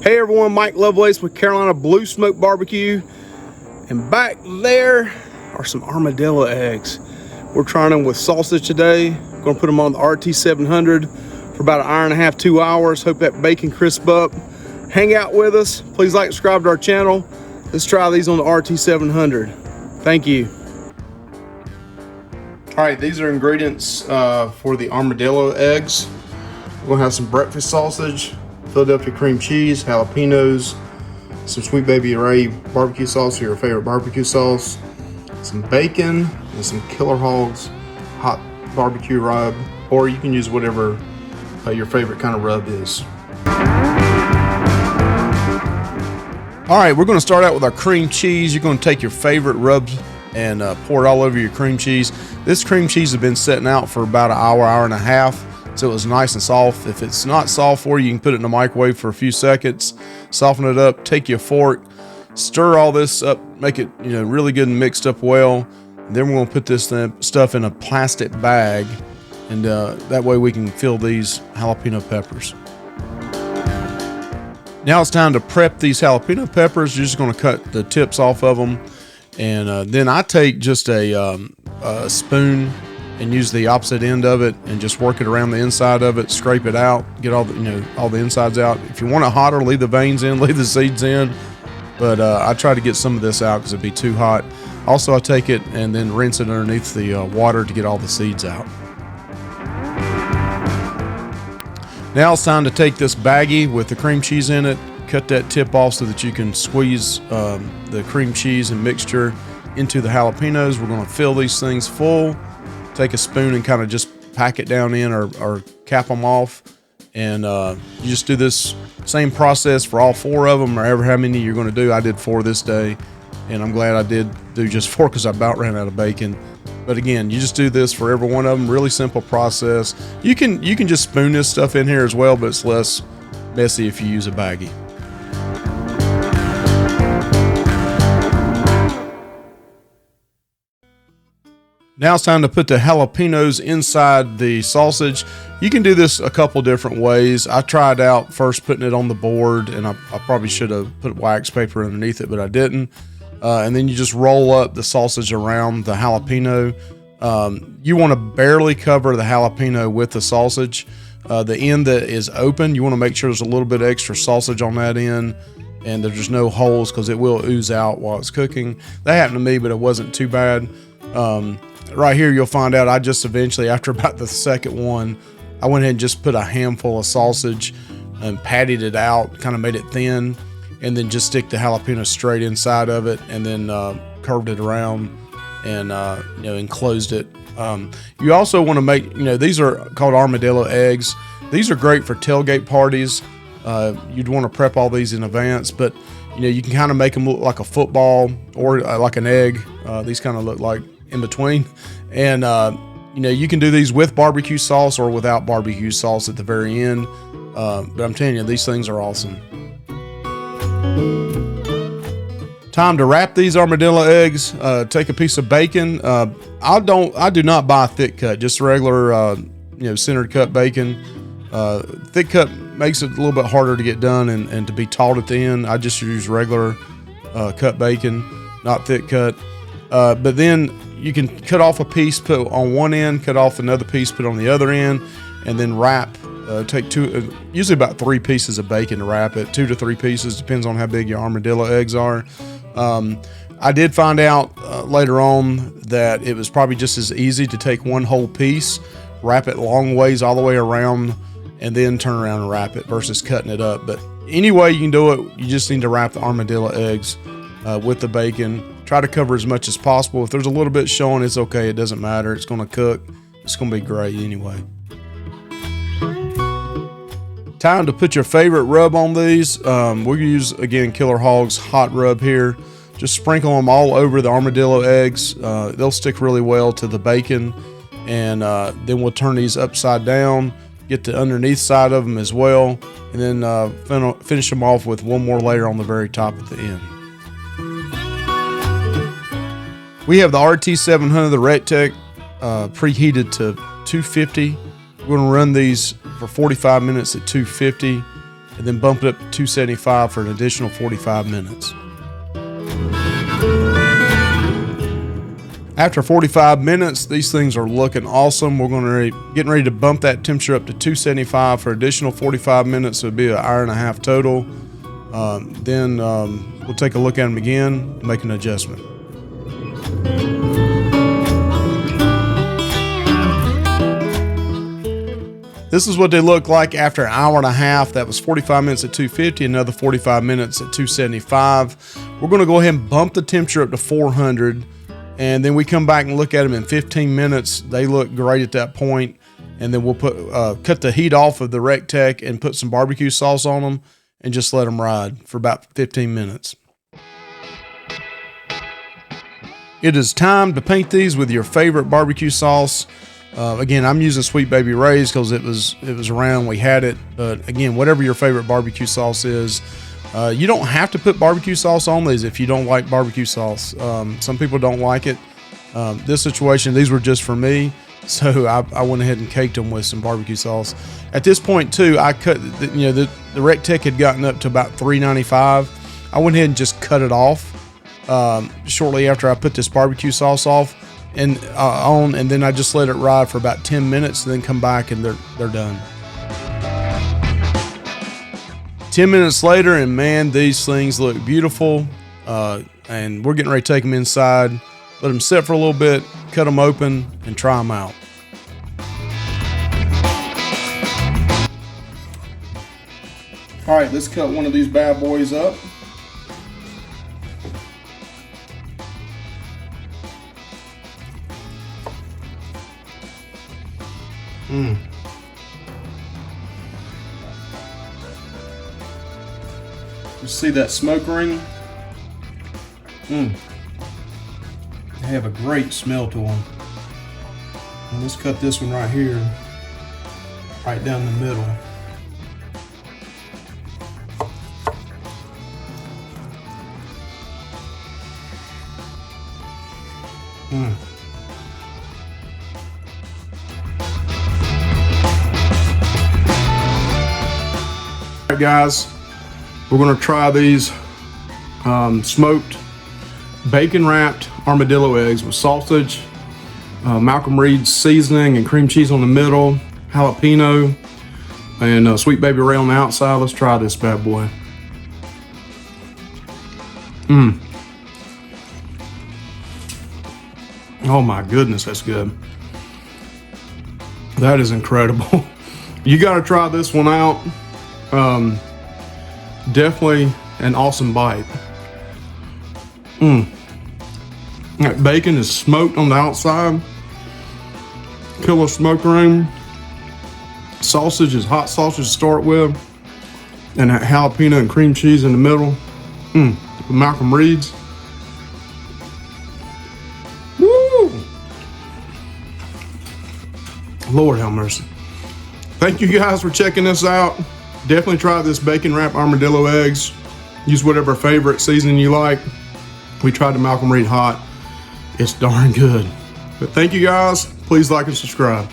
Hey everyone, Mike Lovelace with Carolina Blue Smoke Barbecue, and back there are some armadillo eggs. We're trying them with sausage today. Gonna put them on the RT700 for about an hour and a half, 2 hours. Hope that bacon crisp up. Hang out with us. Please like, subscribe to our channel. Let's try these on the RT700. Thank you. All right, these are ingredients for the armadillo eggs. We're gonna have some breakfast sausage, Philadelphia cream cheese, jalapenos, some Sweet Baby Ray barbecue sauce, or your favorite barbecue sauce, some bacon, and some Killer Hogs hot barbecue rub, or you can use whatever your favorite kind of rub is. All right, we're going to start out with our cream cheese. You're going to take your favorite rubs and pour it all over your cream cheese. This cream cheese has been sitting out for about an hour, hour and a half. So it was nice and soft. If it's not soft for you, you can put it in the microwave for a few seconds, soften it up, take your fork, stir all this up, make it really good and mixed up well. And then we're going to put this stuff in a plastic bag, and that way we can fill these jalapeno peppers. Now it's time to prep these jalapeno peppers. You're just going to cut the tips off of them, and then I take just a spoon and use the opposite end of it and just work it around the inside of it, scrape it out, get all the all the insides out. If you want it hotter, leave the veins in, leave the seeds in, but I try to get some of this out because it'd be too hot. Also, I take it and then rinse it underneath the water to get all the seeds out. Now it's time to take this baggie with the cream cheese in it, cut that tip off so that you can squeeze the cream cheese and mixture into the jalapenos. We're going to fill these things full. Take a spoon and kind of just pack it down in, or cap them off, and you just do this same process for all 4 of them, or ever how many you're going to do. I did 4 this day, and I'm glad I did do just 4 because I about ran out of bacon. But again, you just do this for every one of them. Really simple process. You can just spoon this stuff in here as well, but it's less messy if you use a baggie. Now it's time to put the jalapenos inside the sausage. You can do this a couple different ways. I tried out first putting it on the board, and I probably should have put wax paper underneath it, but I didn't. And then you just roll up the sausage around the jalapeno. You want to barely cover the jalapeno with the sausage. The end that is open, you want to make sure there's a little bit extra sausage on that end, and there's no holes because it will ooze out while it's cooking. That happened to me, but it wasn't too bad. Right here, you'll find out I just eventually, after about the second one, I went ahead and just put a handful of sausage and patted it out, kind of made it thin, and then just stick the jalapeno straight inside of it, and then curved it around and enclosed it. You also want to make, these are called armadillo eggs. These are great for tailgate parties. You'd want to prep all these in advance, but you can kind of make them look like a football or like an egg. These kind of look like in between, and you can do these with barbecue sauce or without barbecue sauce at the very end, but I'm telling you, these things are awesome. Time to wrap these armadillo eggs. Take a piece of bacon. I do not buy thick cut, just regular centered cut bacon. Thick cut makes it a little bit harder to get done and to be taut at the end. I just use regular cut bacon, not thick cut. But then you can cut off a piece, put on one end, cut off another piece, put on the other end, and then wrap. Take usually about 3 pieces of bacon to wrap it, 2 to 3 pieces, depends on how big your armadillo eggs are. I did find out later on that it was probably just as easy to take one whole piece, wrap it long ways all the way around, and then turn around and wrap it versus cutting it up. But anyway you can do it, you just need to wrap the armadillo eggs with the bacon. Try to cover as much as possible. If there's a little bit showing, it's okay. It doesn't matter. It's going to cook. It's going to be great anyway. Time to put your favorite rub on these. We'll use, again, Killer Hogs hot rub here. Just sprinkle them all over the armadillo eggs. They'll stick really well to the bacon. And then we'll turn these upside down, get the underneath side of them as well, and then finish them off with one more layer on the very top at the end. We have the RT700, the RecTeq, preheated to 250. We're going to run these for 45 minutes at 250 and then bump it up to 275 for an additional 45 minutes. After 45 minutes, these things are looking awesome. We're getting ready to bump that temperature up to 275 for additional 45 minutes. So it'll be an hour and a half total. Then we'll take a look at them again, make an adjustment. This is what they look like after an hour and a half. That was 45 minutes at 250, another 45 minutes at 275. We're going to go ahead and bump the temperature up to 400, and then we come back and look at them in 15 minutes. They look great at that point, and then we'll cut the heat off of the RecTeq and put some barbecue sauce on them and just let them ride for about 15 minutes. It is time to paint these with your favorite barbecue sauce. Again, I'm using Sweet Baby Ray's because it was around, we had it. But again, whatever your favorite barbecue sauce is, you don't have to put barbecue sauce on these if you don't like barbecue sauce. Some people don't like it. This situation, these were just for me, so I went ahead and caked them with some barbecue sauce. At this point too, I cut, the RecTeq had gotten up to about $3.95. I went ahead and just cut it off shortly after I put this barbecue sauce off. And then I just let it ride for about 10 minutes and then come back and they're done. 10 minutes later, and man, these things look beautiful. And we're getting ready to take them inside, let them sit for a little bit, cut them open, and try them out. All right, let's cut one of these bad boys up. You see that smoke ring? They have a great smell to them. And let's cut this one right here, right down the middle. Alright guys, we're going to try these smoked bacon wrapped armadillo eggs with sausage, Malcolm Reed's seasoning and cream cheese on the middle, jalapeno, and Sweet Baby Ray on the outside. Let's try this bad boy. Oh my goodness, that's good. That is incredible. You got to try this one out. Definitely an awesome bite. That bacon is smoked on the outside. Killer smoke ring. Sausage is hot sausage to start with, and that jalapeno and cream cheese in the middle. Malcolm Reed's. Woo! Lord have mercy. Thank you guys for checking this out. Definitely try this bacon wrap armadillo eggs. Use whatever favorite seasoning you like. We tried the Malcolm Reed hot. It's darn good. But thank you guys. Please like and subscribe.